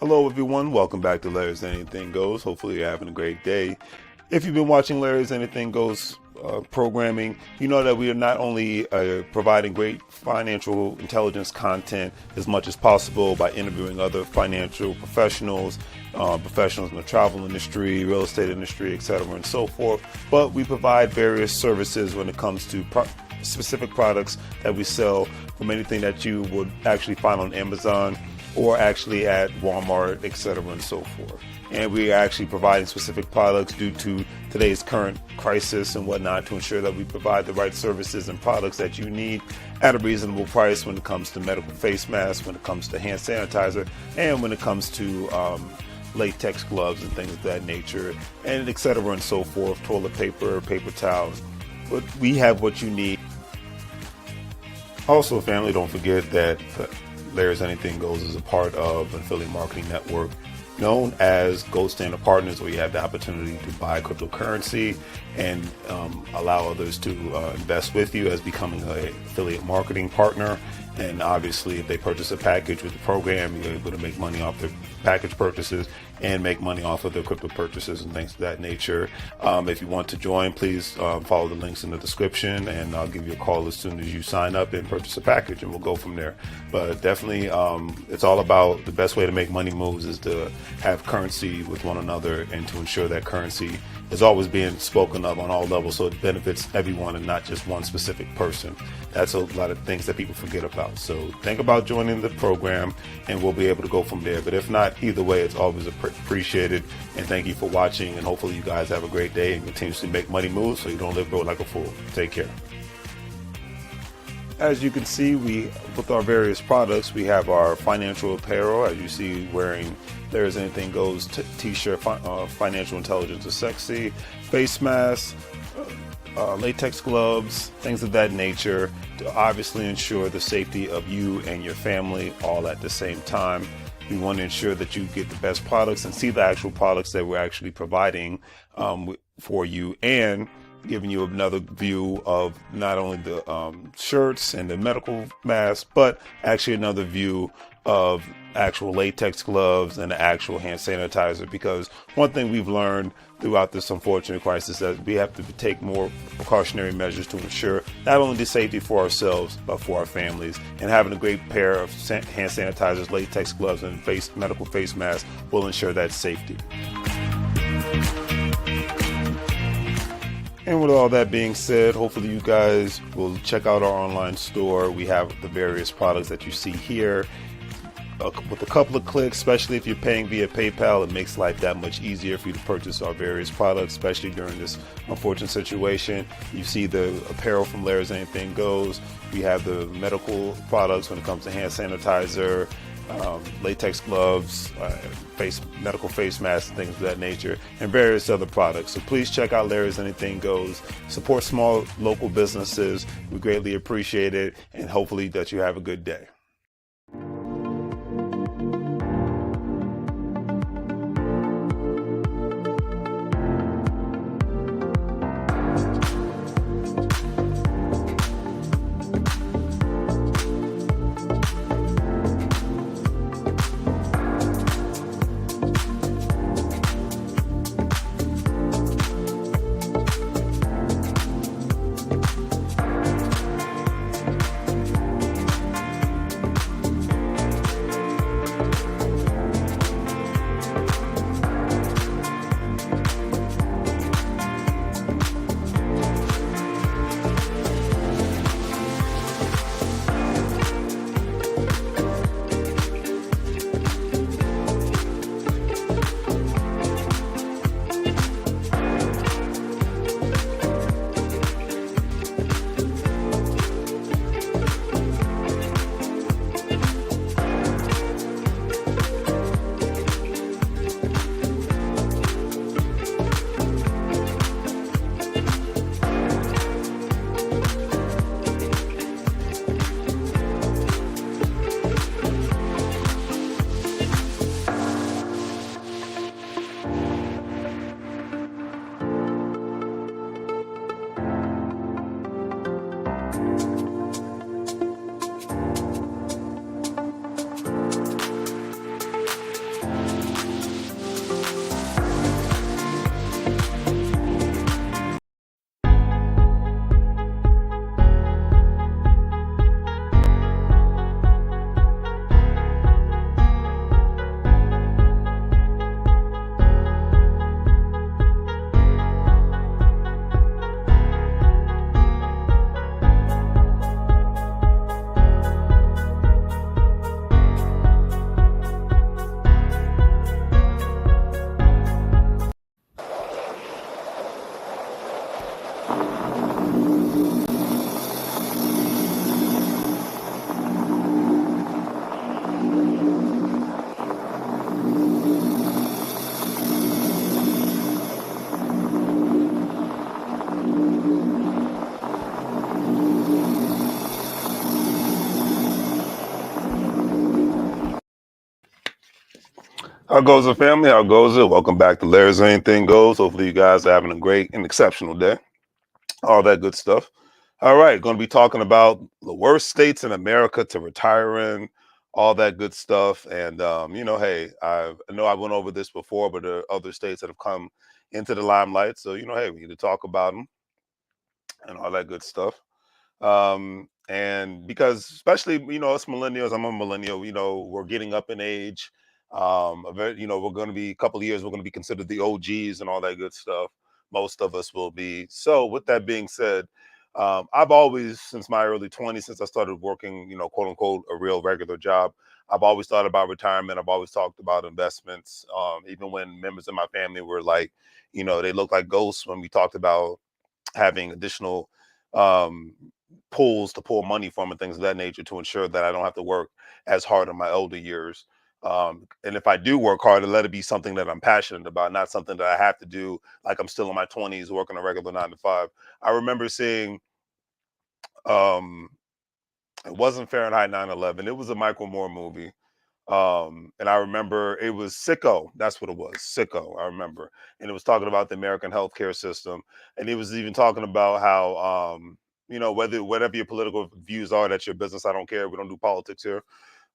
Hello everyone, welcome back to Larry's Anything Goes. Hopefully you're having a great day. If you've been watching Larry's Anything Goes programming, you know that we are not only providing great financial intelligence content as much as possible by interviewing other financial professionals, professionals in the travel industry, real estate industry, etc. and so forth, but we provide various services when it comes to specific products that we sell, from anything that you would actually find on Amazon or actually at Walmart, etc. and so forth. And we are actually providing specific products due to today's current crisis and whatnot to ensure that we provide the right services and products that you need at a reasonable price when it comes to medical face masks, when it comes to hand sanitizer, and when it comes to latex gloves and things of that nature, and etc. and so forth, toilet paper, paper towels. But we have what you need. Also, family, don't forget that Larry's Anything Goes is a part of an affiliate marketing network known as Gold Standard Partners, where you have the opportunity to buy cryptocurrency and allow others to invest with you as becoming an affiliate marketing partner. And obviously, if they purchase a package with the program, you're able to make money off their package purchases and make money off of their crypto purchases and things of that nature. If you want to join, please follow the links in the description, and I'll give you a call as soon as you sign up and purchase a package, and we'll go from there. But definitely, it's all about the best way to make money moves is to have currency with one another and to ensure that currency is always being spoken of on all levels, so it benefits everyone and not just one specific person. That's a lot of things that people forget about. So think about joining the program and we'll be able to go from there. But if not, either way, it's always appreciated. And thank you for watching, and hopefully you guys have a great day and continuously make money moves so you don't live broke like a fool. Take care. As you can see, with our various products, we have our financial apparel, as you see, wearing There's Anything Goes t-shirt, financial intelligence is sexy, face masks, latex gloves, things of that nature, to obviously ensure the safety of you and your family all at the same time. We want to ensure that you get the best products and see the actual products that we're actually providing for you, and giving you another view of not only the shirts and the medical masks, but actually another view of actual latex gloves and the actual hand sanitizer. Because one thing we've learned throughout this unfortunate crisis is that we have to take more precautionary measures to ensure not only the safety for ourselves, but for our families. And having a great pair of hand sanitizers, latex gloves, and medical face masks will ensure that safety. And with all that being said, hopefully you guys will check out our online store. We have the various products that you see here. With a couple of clicks, especially if you're paying via PayPal, it makes life that much easier for you to purchase our various products, especially during this unfortunate situation. You see the apparel from Larry's Anything Goes. We have the medical products when it comes to hand sanitizer, latex gloves, medical face masks, and things of that nature, and various other products. So please check out Larry's Anything Goes. Support small local businesses. We greatly appreciate it, and hopefully that you have a good day. How goes the family? How goes it? Welcome back to Larry's Anything Goes. Hopefully, you guys are having a great and exceptional day. All that good stuff. All right, going to be talking about the worst states in America to retire in, all that good stuff. And hey, I know I went over this before, but there are other states that have come into the limelight. So hey, we need to talk about them and all that good stuff. And because especially us millennials, I'm a millennial, we're getting up in age. We're going to be a couple of years, we're going to be considered the OGs and all that good stuff. Most of us will be. So with that being said, I've always, since my early 20s, since I started working, quote unquote, a real regular job, I've always thought about retirement. I've always talked about investments. Even when members of my family were like, they looked like ghosts when we talked about having additional um, pools to pull money from and things of that nature to ensure that I don't have to work as hard in my older years. And if I do work hard, to let it be something that I'm passionate about, not something that I have to do like I'm still in my 20s working a regular 9 to 5. I remember seeing, um, it wasn't Fahrenheit 9/11. It was a Michael Moore movie. And I remember it was Sicko. That's what it was, Sicko. I remember, and it was talking about the American healthcare system, and it was even talking about how, whether whatever your political views are, that's your business. I don't care. We don't do politics here.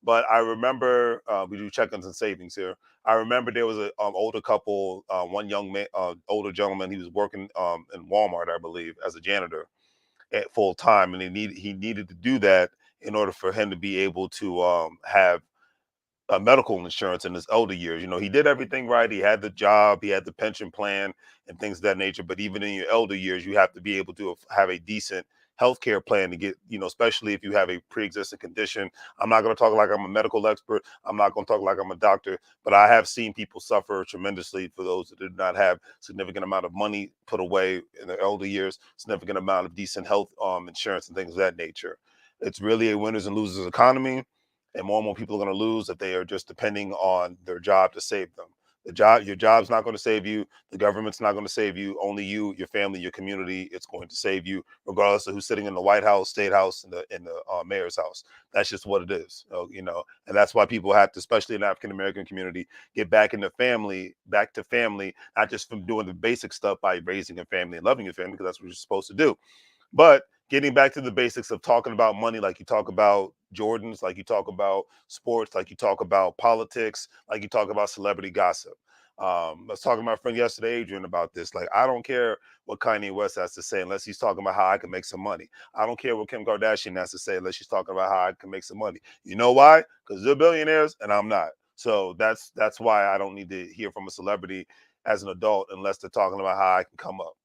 But I remember we do check-ins and savings here. I remember there was a older couple, one young man, older gentleman. He was working in Walmart, I believe, as a janitor at full time, and he needed to do that in order for him to be able to have medical insurance in his older years. He did everything right. He had the job, he had the pension plan, and things of that nature. But even in your elder years, you have to be able to have a decent healthcare plan to get, especially if you have a pre-existing condition. I'm not going to talk like I'm a medical expert. I'm not going to talk like I'm a doctor, but I have seen people suffer tremendously for those that did not have significant amount of money put away in their elder years, significant amount of decent health insurance and things of that nature. It's really a winners and losers economy, and more people are going to lose if they are just depending on their job to save them. Your job's not going to save you. The government's not going to save you. Only you, your family, your community, it's going to save you, regardless of who's sitting in the White House, State House, and the mayor's house. That's just what it is, and that's why people have to, especially in the African American community, get back to family, not just from doing the basic stuff by raising a family and loving your family, because that's what you're supposed to do, but getting back to the basics of talking about money, like you talk about Jordans, like you talk about sports, like you talk about politics, like you talk about celebrity gossip. I was talking to my friend yesterday, Adrian, about this. Like, I don't care what Kanye West has to say unless he's talking about how I can make some money. I don't care what Kim Kardashian has to say unless she's talking about how I can make some money. You know why? Because they're billionaires and I'm not. So that's why I don't need to hear from a celebrity as an adult unless they're talking about how I can come up.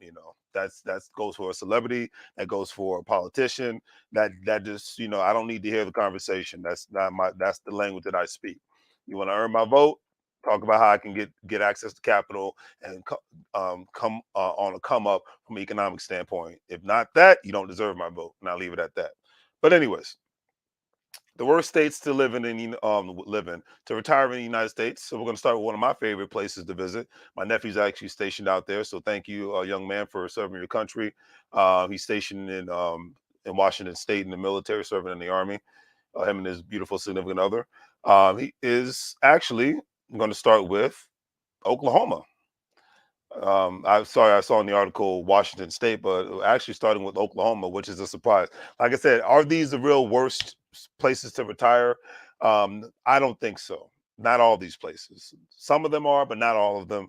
That goes for a celebrity, that goes for a politician. That just, I don't need to hear the conversation. That's the language that I speak. You want to earn my vote? Talk about how I can get access to capital and come on a come up from an economic standpoint. If not that, you don't deserve my vote, and I'll leave it at that. But anyways, the worst states to live in to retire in the United States. So we're going to start with one of my favorite places to visit. My nephew's actually stationed out there, so thank you, young man, for serving your country. He's stationed in Washington State in the military, serving in the Army. Him and his beautiful significant other. He is actually. I'm going to start with Oklahoma. I'm sorry, I saw in the article Washington State, but actually starting with Oklahoma, which is a surprise. Like I said, are these the real worst places to retire? I don't think so. Not all these places. Some of them are, but not all of them.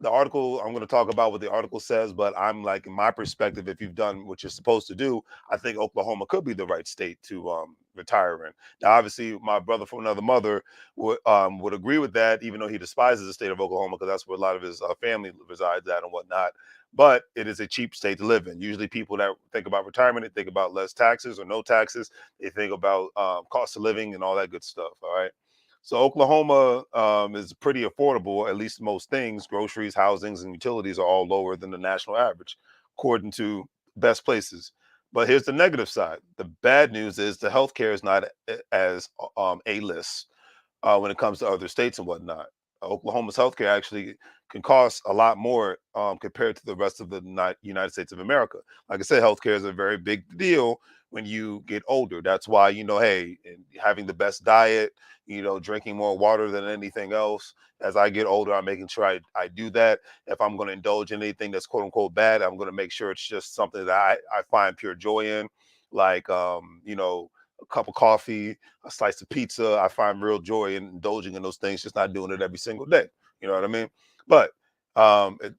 The article, I'm going to talk about what the article says, but I'm like, in my perspective, if you've done what you're supposed to do, I think Oklahoma could be the right state to retire in. Now, obviously, my brother from another mother would agree with that, even though he despises the state of Oklahoma because that's where a lot of his family resides at and whatnot. But it is a cheap state to live in. Usually, people that think about retirement, they think about less taxes or no taxes. They think about cost of living and all that good stuff. All right. So Oklahoma is pretty affordable, at least most things. Groceries, housings, and utilities are all lower than the national average. according to best places. But here's the negative side. The bad news is the healthcare is not as a list when it comes to other states and whatnot. Oklahoma's healthcare actually can cost a lot more compared to the rest of the United States of America. Like I said, healthcare is a very big deal when you get older. That's why, hey, and having the best diet, drinking more water than anything else. As I get older, I'm making sure I do that. If I'm going to indulge in anything that's quote unquote bad, I'm going to make sure it's just something that I find pure joy in, like, a cup of coffee, a slice of pizza. I find real joy in indulging in those things, just not doing it every single day. You know what I mean? But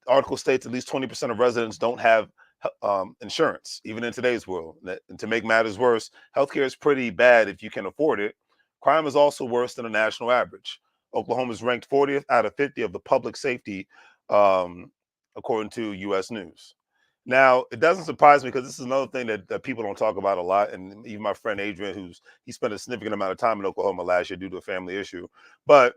article states at least 20% of residents don't have insurance, even in today's world. And to make matters worse, healthcare is pretty bad if you can afford it. Crime is also worse than the national average. Oklahoma is ranked 40th out of 50 of the public safety, um, according to U.S. News. Now, it doesn't surprise me because this is another thing that people don't talk about a lot. And even my friend Adrian, he spent a significant amount of time in Oklahoma last year due to a family issue. But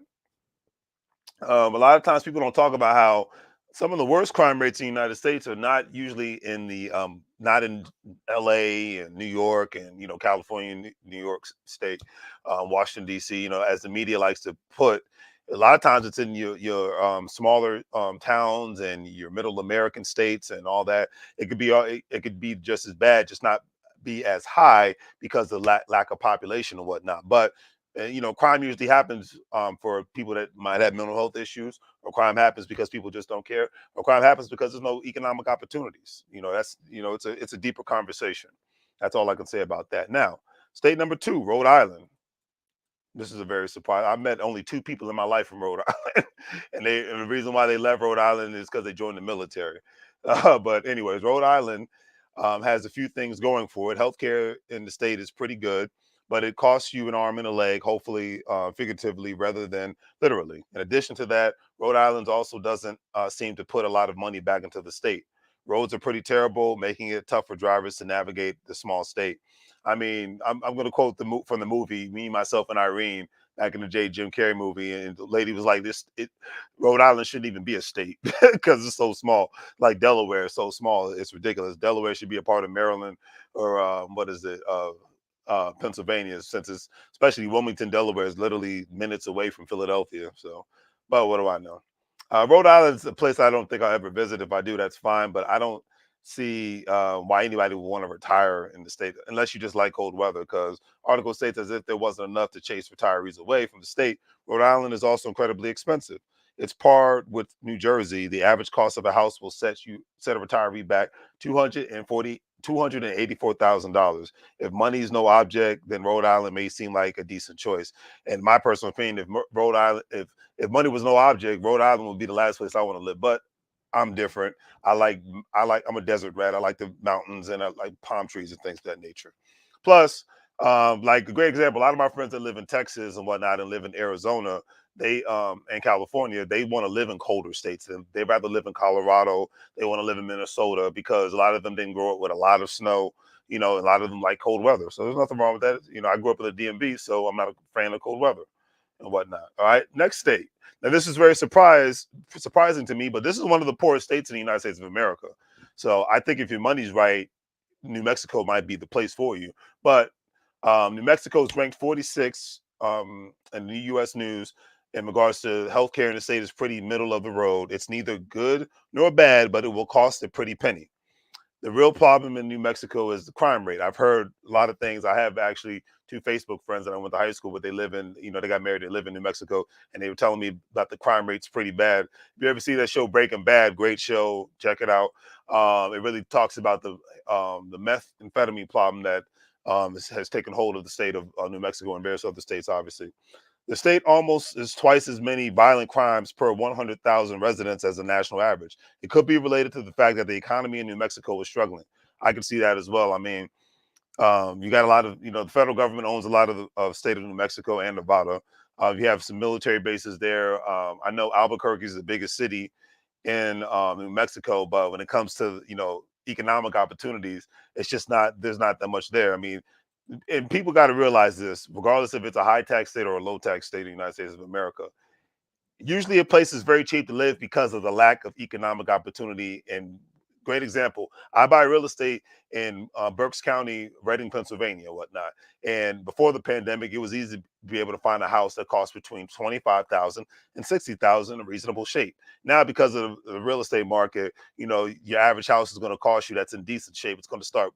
a lot of times people don't talk about how some of the worst crime rates in the United States are not usually in the not in L.A. and New York and California, New York State, Washington D.C. As the media likes to put, a lot of times it's in your smaller towns and your middle American states and all that. It could be just as bad, just not be as high because of lack of population and whatnot. But crime usually happens for people that might have mental health issues, or crime happens because people just don't care, or crime happens because there's no economic opportunities. That's it's a deeper conversation. That's all I can say about that. Now, state number two, Rhode Island. This is a very surprise. I met only two people in my life from Rhode Island, and the reason why they left Rhode Island is because they joined the military. But anyways, Rhode Island has a few things going for it. Healthcare in the state is pretty good, but it costs you an arm and a leg, hopefully figuratively rather than literally. In addition to that, Rhode Island also doesn't seem to put a lot of money back into the state. Roads are pretty terrible, making it tough for drivers to navigate the small state. I mean, I'm going to quote from the movie Me, Myself, and Irene back in the Jim Carrey movie, and the lady was like, Rhode Island shouldn't even be a state because it's so small. Like Delaware is so small, it's ridiculous. Delaware should be a part of Maryland or what is it, Pennsylvania, since it's especially Wilmington, Delaware is literally minutes away from Philadelphia. So, but what do I know? Rhode Island's a place I don't think I'll ever visit. If I do, that's fine. But I don't see why anybody would want to retire in the state unless you just like cold weather. Because article states as if there wasn't enough to chase retirees away from the state, Rhode Island is also incredibly expensive. It's par with New Jersey. The average cost of a house will set a retiree back $284,000. If money is no object, then Rhode Island may seem like a decent choice. And my personal opinion, if money was no object, Rhode Island would be the last place I want to live. But I'm different. I'm a desert rat. I like the mountains and I like palm trees and things of that nature. Plus, like a great example, a lot of my friends that live in Texas and whatnot and live in Arizona, they and California, they want to live in colder states and they rather live in Colorado. They want to live in Minnesota because a lot of them didn't grow up with a lot of snow. A lot of them like cold weather. So there's nothing wrong with that. I grew up in the DMV, so I'm not a fan of cold weather and whatnot. All right, next state. Now this is very surprising to me, but this is one of the poorest states in the United States of America. So I think if your money's right, New Mexico might be the place for you. But New Mexico is ranked 46 in the U.S. News in regards to healthcare in the state is pretty middle of the road. It's neither good nor bad, but it will cost a pretty penny. The real problem in New Mexico is the crime rate. I've heard a lot of things. I have actually two Facebook friends that I went to high school with. They live in, they got married. They live in New Mexico, and they were telling me about the crime rate's pretty bad. If you ever see that show Breaking Bad, great show. Check it out. It really talks about the methamphetamine problem that has taken hold of the state of New Mexico and various other states, obviously. The state almost is twice as many violent crimes per 100,000 residents as the national average. It could be related to the fact that the economy in New Mexico is struggling. I can see that as well. I mean, you got a lot of, the federal government owns a lot of the state of New Mexico and Nevada. You have some military bases there. I know Albuquerque is the biggest city in New Mexico, but when it comes to, economic opportunities, it's just there's not that much there. I mean, and people got to realize this, regardless if it's a high tax state or a low tax state in the United States of America. Usually a place is very cheap to live because of the lack of economic opportunity and great example. I buy real estate in Berks County, Reading, Pennsylvania, whatnot. And before the pandemic, it was easy to be able to find a house that cost between 25,000 and 60,000 in reasonable shape. Now, because of the real estate market, your average house is going to cost you that's in decent shape. It's going to start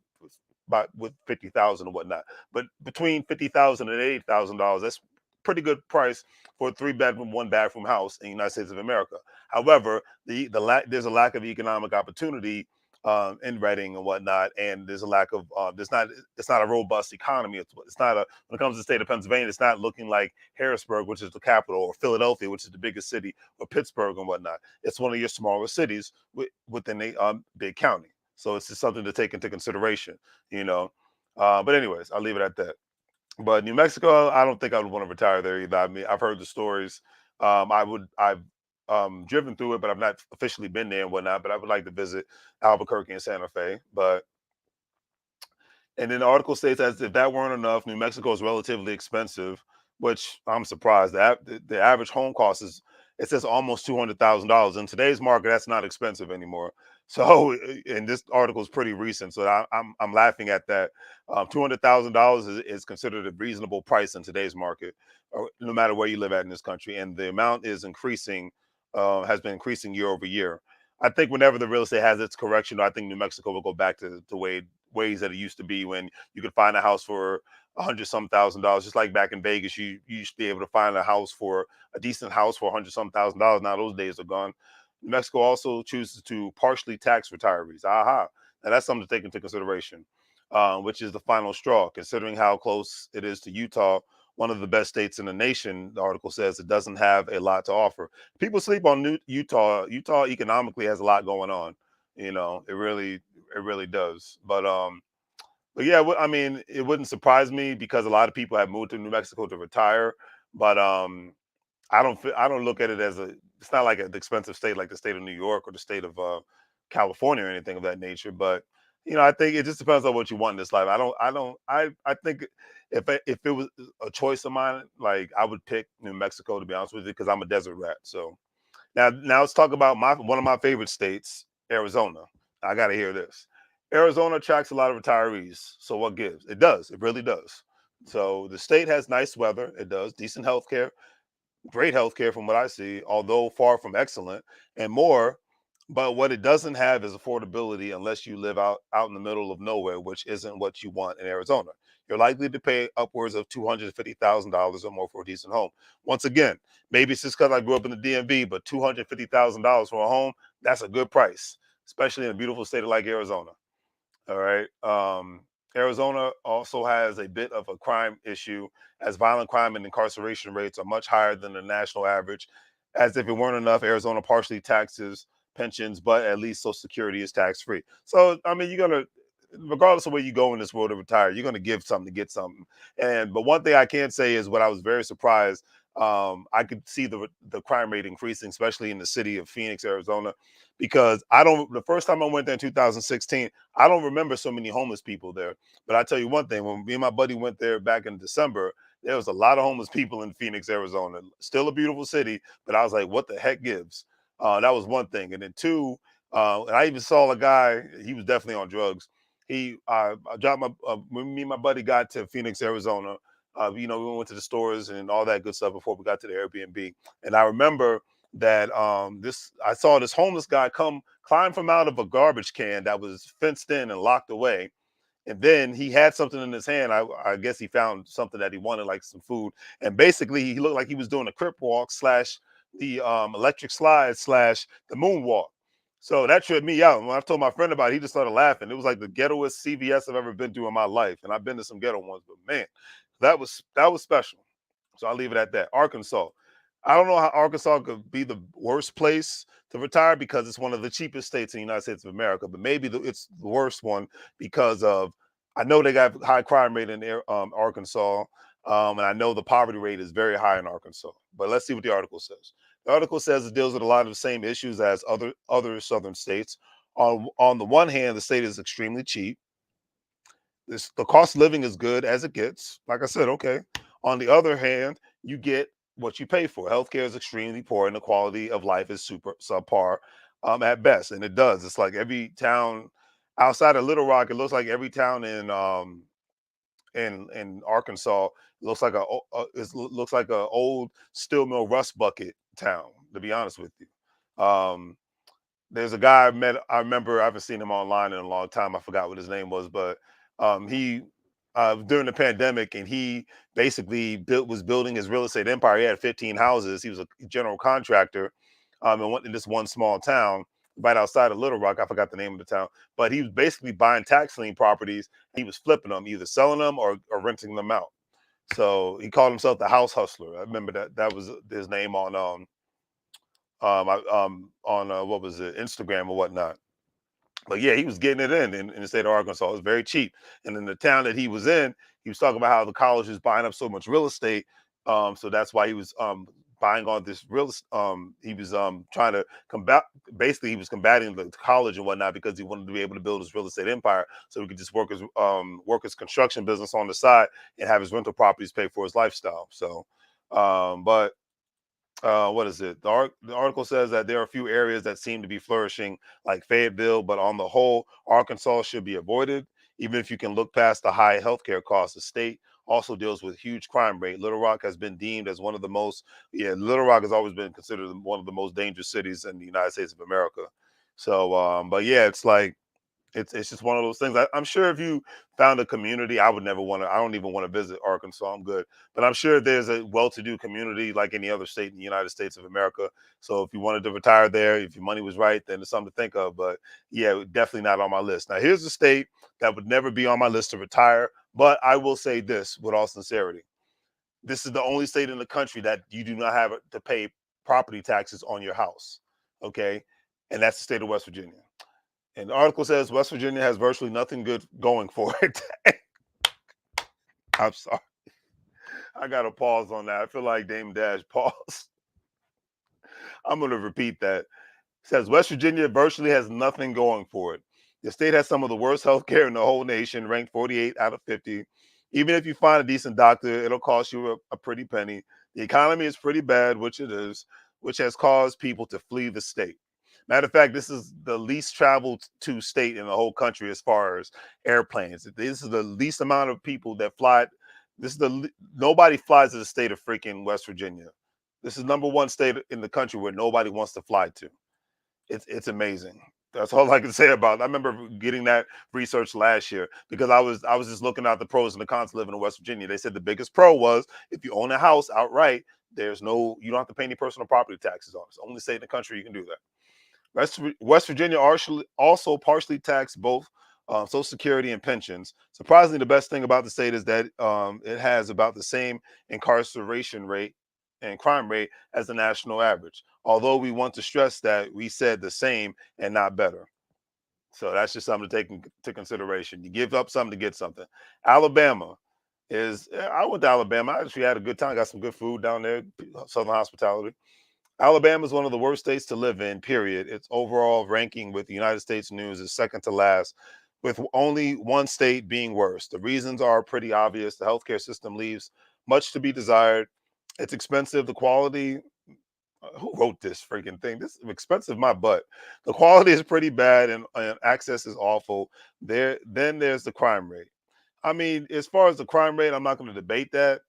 with 50,000 or whatnot. But between 50,000 and $80,000, that's pretty good price for a 3 bedroom, 1 bathroom house in the United States of America. However, there's a lack of economic opportunity in Reading and whatnot, and there's a lack of there's not it's not a robust economy. It's not a when it comes to the state of Pennsylvania, it's not looking like Harrisburg, which is the capital, or Philadelphia, which is the biggest city, or Pittsburgh and whatnot. It's one of your smaller cities within a big county. So it's just something to take into consideration, you know. But anyways, I'll leave it at that. But New Mexico, I don't think I would want to retire there either. I mean, I've heard the stories. I've driven through it, but I've not officially been there and whatnot. But I would like to visit Albuquerque and Santa Fe. And then the article states as if that weren't enough, New Mexico is relatively expensive, which I'm surprised. The average home cost is, it says, almost $200,000. In today's market, that's not expensive anymore. So, and this article is pretty recent, so I'm laughing at that. $200,000 is considered a reasonable price in today's market, or no matter where you live at in this country, and the amount is increasing, has been increasing year over year. I think whenever the real estate has its correction, I think New Mexico will go back to the ways that it used to be when you could find a house for 100 some thousand dollars. Just like back in Vegas, you used to be able to find a decent house for 100 some thousand dollars. Now those days are gone. New Mexico also chooses to partially tax retirees. Aha. Now that's something to take into consideration, which is the final straw. Considering how close it is to Utah, one of the best states in the nation, the article says it doesn't have a lot to offer. People sleep on Utah. Utah economically has a lot going on. It really does. But yeah, I mean, it wouldn't surprise me because a lot of people have moved to New Mexico to retire. But I don't look at it as it's not like an expensive state like the state of New York or the state of California or anything of that nature. But I think it just depends on what you want in this life. I think if it was a choice of mine, like I would pick New Mexico, to be honest with you, because I'm a desert rat. So now let's talk about one of my favorite states, Arizona. I got to hear this. Arizona attracts a lot of retirees. So what gives? It does. It really does. So the state has nice weather. It does. Decent health care, great healthcare from what I see, although far from excellent, and more. But what it doesn't have is affordability unless you live out in the middle of nowhere, which isn't what you want in Arizona. You're likely to pay upwards of $250,000 or more for a decent home. Once again, maybe it's just because I grew up in the DMV, but $250,000 for a home, that's a good price, especially in a beautiful state like Arizona. All right. Arizona also has a bit of a crime issue, as violent crime and incarceration rates are much higher than the national average. As if it weren't enough, Arizona partially taxes pensions, but at least Social Security is tax free. So, I mean, regardless of where you go in this world to retire, you're gonna give something to get something. But one thing I can say is what I was very surprised. I could see the crime rate increasing, especially in the city of Phoenix, Arizona, because I don't. The first time I went there in 2016, I don't remember so many homeless people there. But I tell you one thing: when me and my buddy went there back in December, there was a lot of homeless people in Phoenix, Arizona. Still a beautiful city, but I was like, what the heck gives? That was one thing, and then two, and I even saw a guy. He was definitely on drugs. I dropped when me and my buddy got to Phoenix, Arizona. We went to the stores and all that good stuff before we got to the Airbnb. And I remember that I saw this homeless guy climb from out of a garbage can that was fenced in and locked away, and then he had something in his hand. I guess he found something that he wanted, like some food. And basically, he looked like he was doing a crip walk slash the electric slide slash the moonwalk. So that tripped me out. When I told my friend about it, he just started laughing. It was like the ghettoest CVS I've ever been to in my life, and I've been to some ghetto ones, but man, that was special. So I'll leave it at that. Arkansas. I don't know how Arkansas could be the worst place to retire because it's one of the cheapest states in the United States of America, but maybe it's the worst one because of I know they got high crime rate in Arkansas, and I know the poverty rate is very high in Arkansas. But let's see what the article says. The article says it deals with a lot of the same issues as other southern states. On the one hand, the state is extremely cheap. The cost of living is good as it gets. Like I said, okay. On the other hand, you get what you pay for. Healthcare is extremely poor, and the quality of life is super subpar. at best, and it does. It's like every town outside of Little Rock, it looks like every town in Arkansas looks like looks like a old steel mill rust bucket town. To be honest with you, there's a guy I met. I remember I haven't seen him online in a long time. I forgot what his name was, but he during the pandemic, and he basically was building his real estate empire. He had 15 houses. He was a general contractor, and went in this one small town right outside of Little Rock. I forgot the name of the town, but he was basically buying tax lien properties. He was flipping them, either selling them or renting them out. So he called himself the house hustler. I remember that was his name on what was it, Instagram or whatnot. But yeah, he was getting it in the state of Arkansas. It was very cheap. And in the town that he was in, he was talking about how the college was buying up so much real estate. So that's why he was buying all this he was trying to combat, basically he was combating the college and whatnot, because he wanted to be able to build his real estate empire so he could just work his construction business on the side and have his rental properties pay for his lifestyle. So but what is it? The article says that there are a few areas that seem to be flourishing, like Fayetteville, but on the whole, Arkansas should be avoided. Even if you can look past the high healthcare costs, the state also deals with huge crime rate. Little Rock has been deemed as one of the most, yeah, Little Rock has always been considered one of the most dangerous cities in the United States of America. So, but yeah, it's like it's just one of those things. I'm sure if you found a community, I would never want to. I don't even want to visit Arkansas. I'm good, but I'm sure there's a well-to-do community like any other state in the United States of America. So if you wanted to retire there, if your money was right, then it's something to think of. But yeah, definitely not on my list. Now, here's a state that would never be on my list to retire. But I will say this with all sincerity: this is the only state in the country that you do not have to pay property taxes on your house. Okay, and that's the state of West Virginia. And the article says West Virginia has virtually nothing good going for it. I'm sorry. I got to pause on that. I feel like Dame Dash pause. I'm going to repeat that. It says West Virginia virtually has nothing going for it. The state has some of the worst healthcare in the whole nation, ranked 48 out of 50. Even if you find a decent doctor, it'll cost you a pretty penny. The economy is pretty bad, which it is, which has caused people to flee the state. Matter of fact, this is the least traveled to state in the whole country as far as airplanes. This is the least amount of people that fly. This is nobody flies to the state of freaking West Virginia. This is number one state in the country where nobody wants to fly to. It's amazing. That's all I can say about it. I remember getting that research last year because I was just looking at the pros and the cons of living in West Virginia. They said the biggest pro was if you own a house outright, you don't have to pay any personal property taxes on it. It's the only state in the country you can do that. West Virginia also partially taxed both Social Security and pensions. Surprisingly, the best thing about the state is that it has about the same incarceration rate and crime rate as the national average. Although we want to stress that we said the same and not better. So that's just something to take into consideration. You give up something to get something. Alabama I went to Alabama. I actually had a good time. Got some good food down there, Southern hospitality. Alabama is one of the worst states to live in, period. Its overall ranking with the United States News is second to last, with only one state being worse. The reasons are pretty obvious. The healthcare system leaves much to be desired. It's expensive. The quality, who wrote this freaking thing? This is expensive, my butt. The quality is pretty bad and access is awful. Then there's the crime rate. I mean, as far as the crime rate, I'm not going to debate that.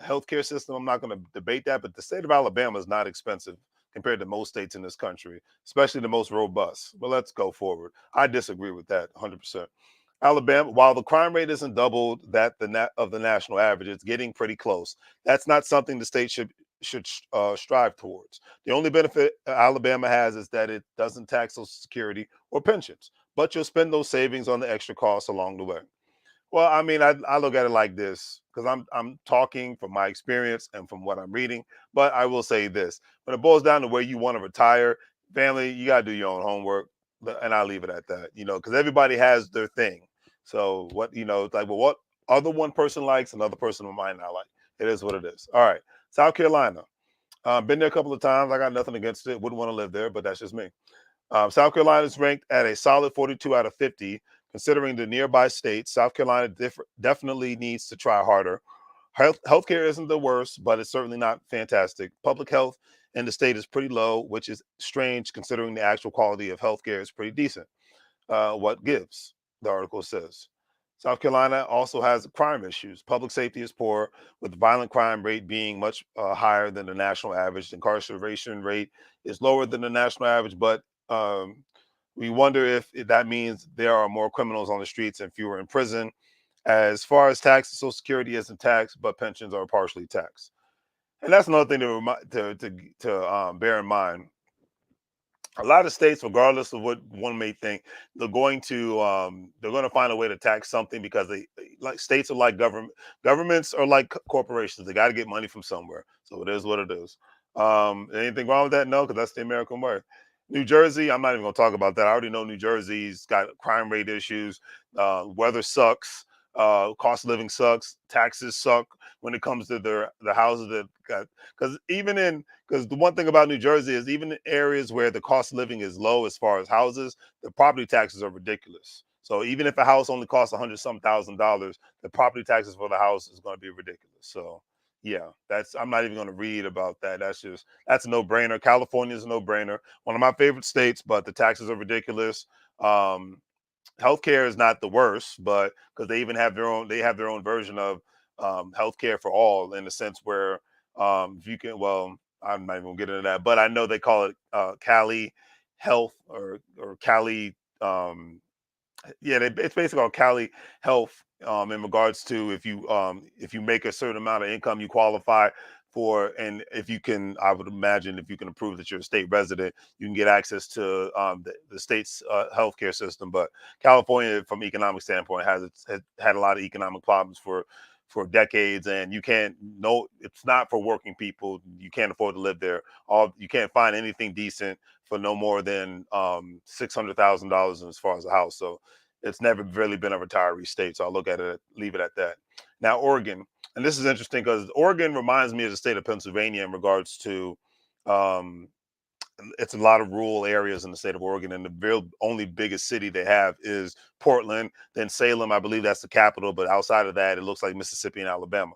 Healthcare system, I'm not going to debate that, but the state of Alabama is not expensive compared to most states in this country, especially the most robust. But let's go forward. I disagree with that 100%. Alabama, while the crime rate isn't doubled that of the national average, it's getting pretty close. That's not something the state should strive towards. The only benefit Alabama has is that it doesn't tax Social Security or pensions, but you'll spend those savings on the extra costs along the way. Well, I mean, I look at it like this because I'm talking from my experience and from what I'm reading. But I will say this: when it boils down to where you want to retire, family, you gotta do your own homework, and I'll leave it at that. Because everybody has their thing. So what it's like, well, what other one person likes, another person might not like. It is what it is. All right, South Carolina. Been there a couple of times. I got nothing against it. Wouldn't want to live there, but that's just me. South Carolina is ranked at a solid 42 out of 50. Considering the nearby states, South Carolina definitely needs to try harder. Healthcare isn't the worst, but it's certainly not fantastic. Public health in the state is pretty low, which is strange considering the actual quality of healthcare is pretty decent. What gives? The article says. South Carolina also has crime issues. Public safety is poor, with the violent crime rate being much higher than the national average. The incarceration rate is lower than the national average, but we wonder if that means there are more criminals on the streets and fewer in prison. As far as taxes, Social Security isn't taxed, but pensions are partially taxed. And that's another thing to bear in mind. A lot of states, regardless of what one may think, they're going to find a way to tax something because like states are like governments are like corporations. They got to get money from somewhere. So it is what it is. Anything wrong with that? No, because that's the American way. New Jersey, I'm not even going to talk about that. I already know New Jersey's got crime rate issues. Weather sucks. Cost of living sucks. Taxes suck when it comes to the houses that got, because the one thing about New Jersey is even in areas where the cost of living is low as far as houses, the property taxes are ridiculous. So even if a house only costs $100 some thousand, the property taxes for the house is going to be ridiculous. So yeah, that's I'm not even going to read about that. That's a no brainer. California is a no brainer. One of my favorite states, but the taxes are ridiculous. Um, Healthcare is not the worst, but because they have their own version of healthcare for all in the sense where if you can, well, I'm not even gonna get into that, but I know they call it Cali Health or Cali yeah, it's basically on Cali Health in regards to if you make a certain amount of income, you qualify for, and if you can, I would imagine if you can prove that you're a state resident, you can get access to the state's healthcare system. But California, from economic standpoint, has had a lot of economic problems for decades, and you can't no, it's not for working people. You can't afford to live there. All you can't find anything decent for no more than $600,000 as far as a house. So it's never really been a retiree state. So I'll leave it at that. Now, Oregon, and this is interesting because Oregon reminds me of the state of Pennsylvania in regards to um, it's a lot of rural areas in the state of Oregon, and the real only biggest city they have is Portland. Then Salem, I believe that's the capital, but outside of that, it looks like Mississippi and Alabama.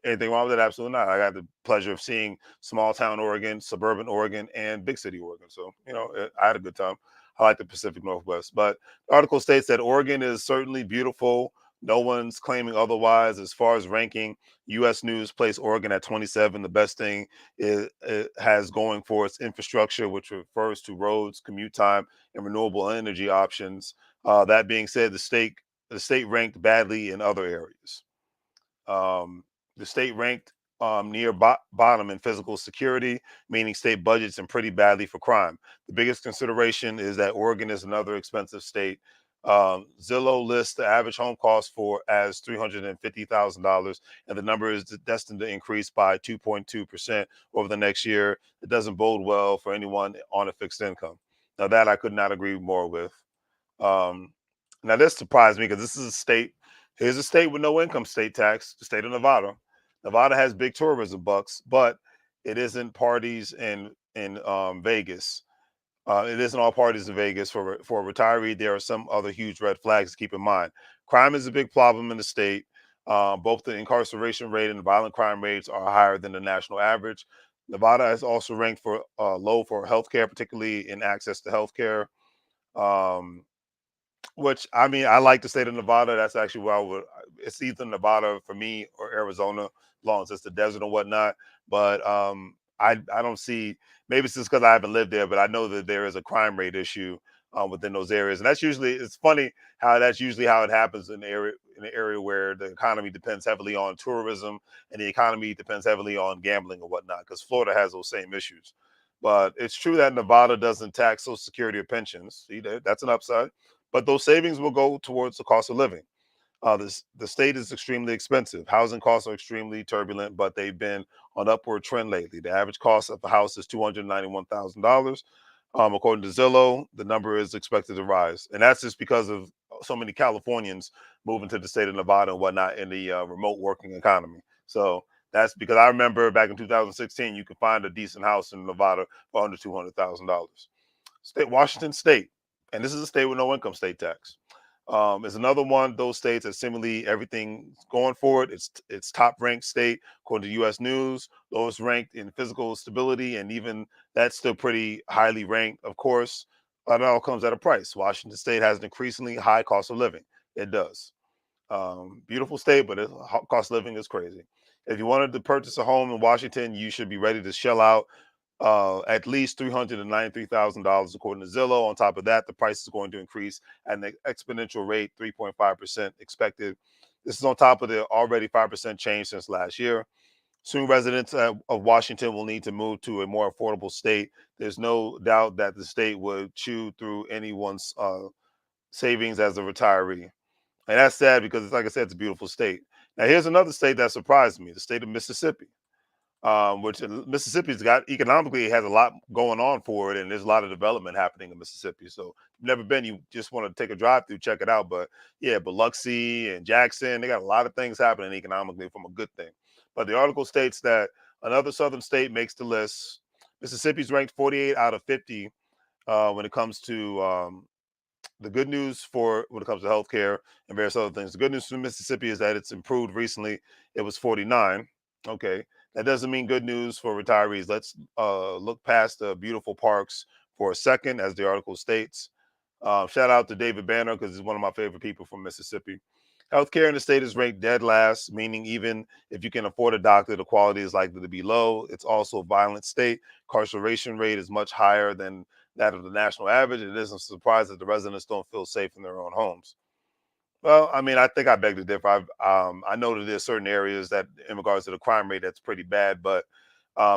Anything wrong with that? Absolutely not. I got the pleasure of seeing small town Oregon, suburban Oregon, and big city Oregon. So I had a good time. I like the Pacific Northwest, but the article states that Oregon is certainly beautiful. No one's claiming otherwise. As far as ranking, U.S. News placed Oregon at 27. The best thing it has going for its infrastructure, which refers to roads, commute time, and renewable energy options. That being said, the state ranked badly in other areas. Um, the state ranked near bottom in physical security, meaning state budgets and pretty badly for crime. The biggest consideration is that Oregon is another expensive state. Zillow lists the average home cost for as $350,000, and the number is destined to increase by 2.2% over the next year. It doesn't bode well for anyone on a fixed income. Now that I could not agree more with. Um, Now this surprised me because this is a state. Here's a state with no income state tax, the state of Nevada. Nevada has big tourism bucks, but it isn't parties in Vegas. It isn't all parties in Vegas for a retiree. There are some other huge red flags to keep in mind. Crime is a big problem in the state. Both the incarceration rate and the violent crime rates are higher than the national average. Nevada is also ranked for low for healthcare, particularly in access to healthcare. Um, which I mean, I like the state of Nevada. That's actually where I would. It's either Nevada for me or Arizona, as long as it's the desert and whatnot. But I don't see. Maybe it's just because I haven't lived there, but I know that there is a crime rate issue within those areas, and that's usually. It's funny how that's usually how it happens in an area where the economy depends heavily on tourism and the economy depends heavily on gambling and whatnot. Because Florida has those same issues. But it's true that Nevada doesn't tax Social Security or pensions. See, that's an upside, but those savings will go towards the cost of living. The state is extremely expensive. Housing costs are extremely turbulent, but they've been on upward trend lately. The average cost of a house is $291,000. According to Zillow, the number is expected to rise, and that's just because of so many Californians moving to the state of Nevada and whatnot in the remote working economy. So that's because I remember back in 2016, you could find a decent house in Nevada for under $200,000. Washington State, and this is a state with no income state tax. Is another one of those states that seemingly everything's going for it. It's top ranked state according to U.S. News, lowest ranked in physical stability, and even that's still pretty highly ranked. Of course, but it all comes at a price. Washington State has an increasingly high cost of living. It does. Beautiful state, but cost of living is crazy. If you wanted to purchase a home in Washington, you should be ready to shell out at least $393,000 according to Zillow. On top of that, the price is going to increase at an exponential rate, 3.5% expected. This is on top of the already 5% change since last year. Soon, residents of Washington will need to move to a more affordable state. There's no doubt that the state would chew through anyone's savings as a retiree. And that's sad because, like I said, it's a beautiful state. Now, here's another state that surprised me: the state of Mississippi, which Mississippi's got economically has a lot going on for it, and there's a lot of development happening in Mississippi. So, if you've never been, you just want to take a drive through, check it out. But yeah, Biloxi and Jackson, they got a lot of things happening economically from a good thing. But the article states that another southern state makes the list. Mississippi's ranked 48 out of 50 when it comes to the good news for when it comes to healthcare and various other things. The good news for Mississippi is that it's improved recently. It was 49. Okay. That doesn't mean good news for retirees. Let's look past the beautiful parks for a second, as the article states. Shout out to David Banner because he's one of my favorite people from Mississippi. Healthcare in the state is ranked dead last, meaning even if you can afford a doctor, the quality is likely to be low. It's also a violent state. Incarceration rate is much higher than that of the national average. It isn't a surprise that the residents don't feel safe in their own homes. Well, I mean, I think I beg to differ. I know that there's certain areas that, in regards to the crime rate, that's pretty bad, but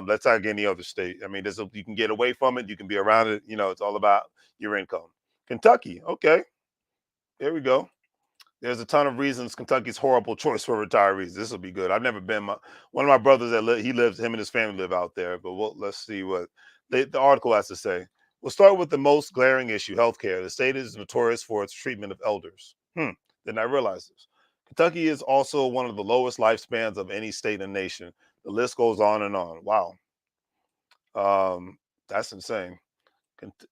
that's like any other state. I mean, you can get away from it, you can be around it. It's all about your income. Kentucky, okay, here we go. There's a ton of reasons Kentucky's horrible choice for retirees. This will be good. I've never been. One of my brothers he lives, him and his family live out there. But let's see what the article has to say. We'll start with the most glaring issue: healthcare. The state is notorious for its treatment of elders. Didn't I realize this? Kentucky is also one of the lowest lifespans of any state in the nation. The list goes on and on. Wow, that's insane.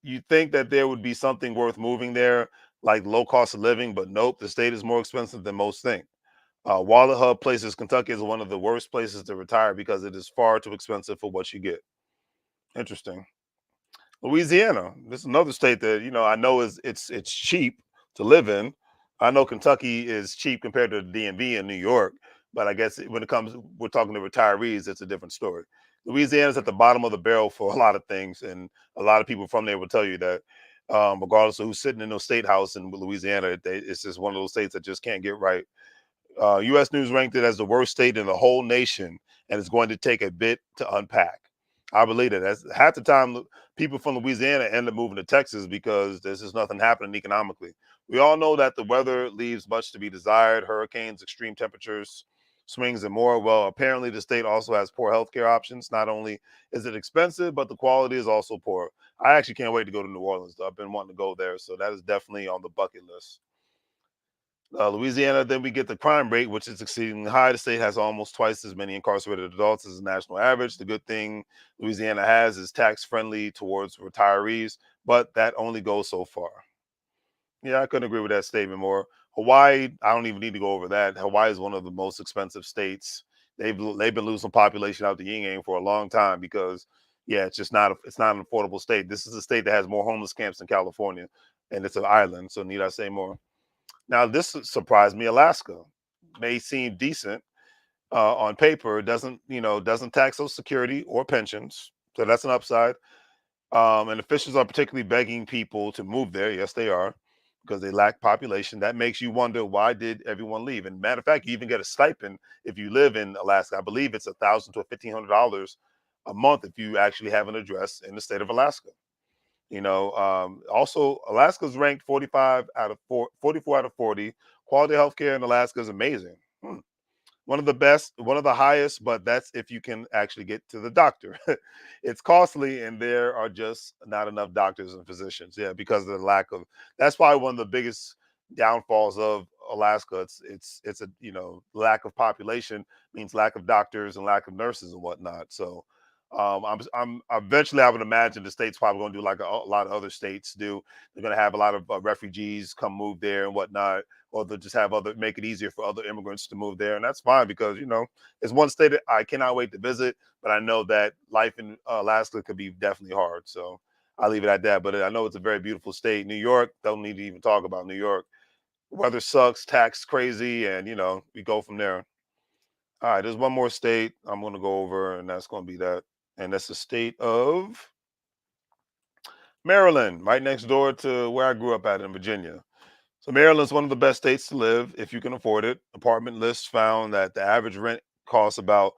You think that there would be something worth moving there, like low cost of living, but nope, the state is more expensive than most think. Wallet Hub places Kentucky as one of the worst places to retire because it is far too expensive for what you get. Interesting. Louisiana, this is another state that I know it's cheap to live in. I know Kentucky is cheap compared to the DMV in New York, but I guess when it comes, we're talking to retirees, it's a different story. Louisiana's at the bottom of the barrel for a lot of things, and a lot of people from there will tell you that, regardless of who's sitting in the state house in Louisiana, it's just one of those states that just can't get right. U.S. News ranked it as the worst state in the whole nation, and it's going to take a bit to unpack. I believe that. That's half the time people from Louisiana end up moving to Texas because there's just nothing happening economically. We all know that the weather leaves much to be desired: hurricanes, extreme temperatures, swings, and more. Well, apparently the state also has poor healthcare options. Not only is it expensive, but the quality is also poor. I actually can't wait to go to New Orleans. I've been wanting to go there, so that is definitely on the bucket list. Louisiana, then we get the crime rate, which is exceedingly high. The state has almost twice as many incarcerated adults as the national average. The good thing Louisiana has is tax friendly towards retirees, but that only goes so far. Yeah, I couldn't agree with that statement more. Hawaii, I don't even need to go over that. Hawaii is one of the most expensive states. They've been losing population out the yin yang for a long time because yeah, it's not an affordable state. This is a state that has more homeless camps than California, and it's an island. So need I say more? Now, this surprised me. Alaska may seem decent on paper. It doesn't tax Social Security or pensions, so that's an upside. And officials are particularly begging people to move there. Yes, they are, because they lack population. That makes you wonder, why did everyone leave? And matter of fact, you even get a stipend if you live in Alaska. I believe it's $1,000 to $1,500 a month if you actually have an address in the state of Alaska. Also, Alaska's ranked 44 out of 40. Quality healthcare in Alaska is amazing. One of the best, one of the highest, but that's if you can actually get to the doctor. It's costly, and there are just not enough doctors and physicians. Yeah, because of the lack of. That's probably one of the biggest downfalls of Alaska. It's lack of population means lack of doctors and lack of nurses and whatnot. So I'm eventually I would imagine the state's probably going to do like a lot of other states do. They're going to have a lot of refugees come move there and whatnot, or they'll just have other make it easier for other immigrants to move there, and that's fine because it's one state that I cannot wait to visit. But I know that life in Alaska could be definitely hard, so I'll leave it at that. But I know it's a very beautiful state. New York, don't need to even talk about New York. Weather sucks, tax crazy, and we go from there. All right, there's one more state I'm going to go over, and that's going to be that, and that's the state of Maryland, right next door to where I grew up at in Virginia. So Maryland's one of the best states to live if you can afford it. Apartment lists found that the average rent costs about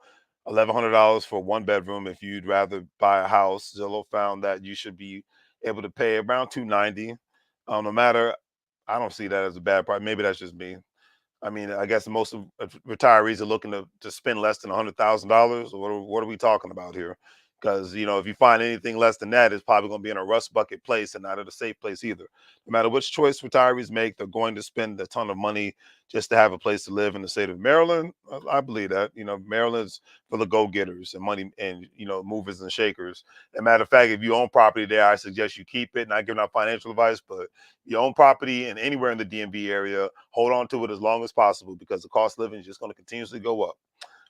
$1,100 for one bedroom. If you'd rather buy a house, Zillow found that you should be able to pay around 290. No matter, I don't see that as a bad price. Maybe that's just me. I mean, I guess most of retirees are looking to spend less than $100,000. What are we talking about here? Because if you find anything less than that, it's probably going to be in a rust bucket place and not at a safe place either. No matter which choice retirees make, they're going to spend a ton of money just to have a place to live in the state of Maryland. I believe that. Maryland's for the go-getters and money and movers and shakers. As a matter of fact, if you own property there, I suggest you keep it. Not giving out financial advice, but you own property and anywhere in the DMV area, hold on to it as long as possible because the cost of living is just going to continuously go up.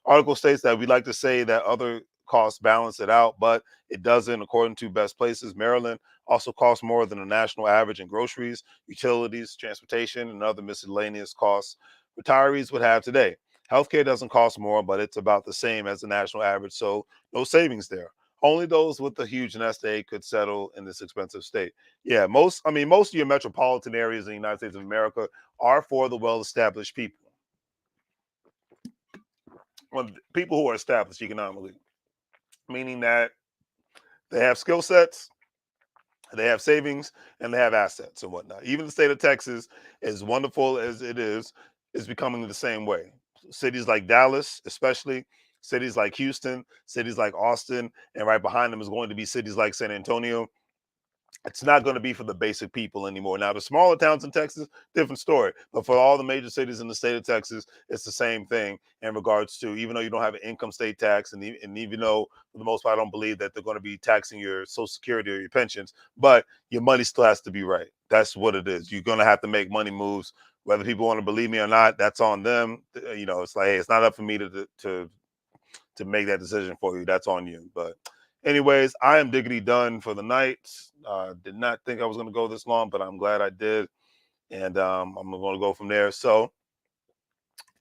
Article states that we like to say that other costs balance it out, but it doesn't. According to Best Places, Maryland also costs more than the national average in groceries, utilities, transportation, and other miscellaneous costs retirees would have today. Healthcare doesn't cost more, but it's about the same as the national average, so no savings there. Only those with a huge nest egg could settle in this expensive state. Yeah, most of your metropolitan areas in the United States of America are for the well-established people. Well, people who are established economically, meaning that they have skill sets, they have savings, and they have assets and whatnot. Even the state of Texas, as wonderful as it is becoming the same way. Cities like Dallas, especially cities like Houston, cities like Austin, and right behind them is going to be cities like San Antonio. It's not going to be for the basic people anymore. Now, the smaller towns in Texas, different story. But for all the major cities in the state of Texas, it's the same thing in regards to, even though you don't have an income state tax, and even though for the most part, I don't believe that they're going to be taxing your Social Security or your pensions, but your money still has to be right. That's what it is. You're going to have to make money moves. Whether people want to believe me or not, that's on them. It's like, hey, it's not up for me to make that decision for you. That's on you. But anyways, I am diggity done for the night. Did not think I was going to go this long, but I'm glad I did. And I'm going to go from there. So,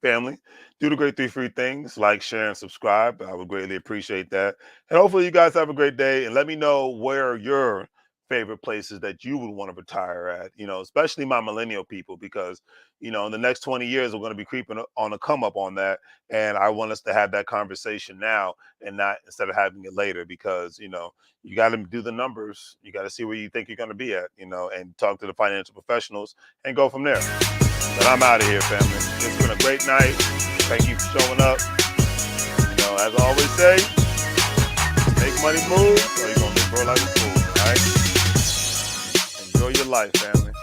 family, do the great 3 free things: like, share, and subscribe. I would greatly appreciate that. And hopefully you guys have a great day, and let me know where your favorite places that you would want to retire at, especially my millennial people, because in the next 20 years we're going to be creeping on a come up on that, and I want us to have that conversation now and not instead of having it later, because you got to do the numbers, you got to see where you think you're going to be at, and talk to the financial professionals and go from there. But I'm out of here, family. It's been a great night. Thank you for showing up. As I always say, make money move, or you're going to live like a fool, all right? Enjoy your life, family.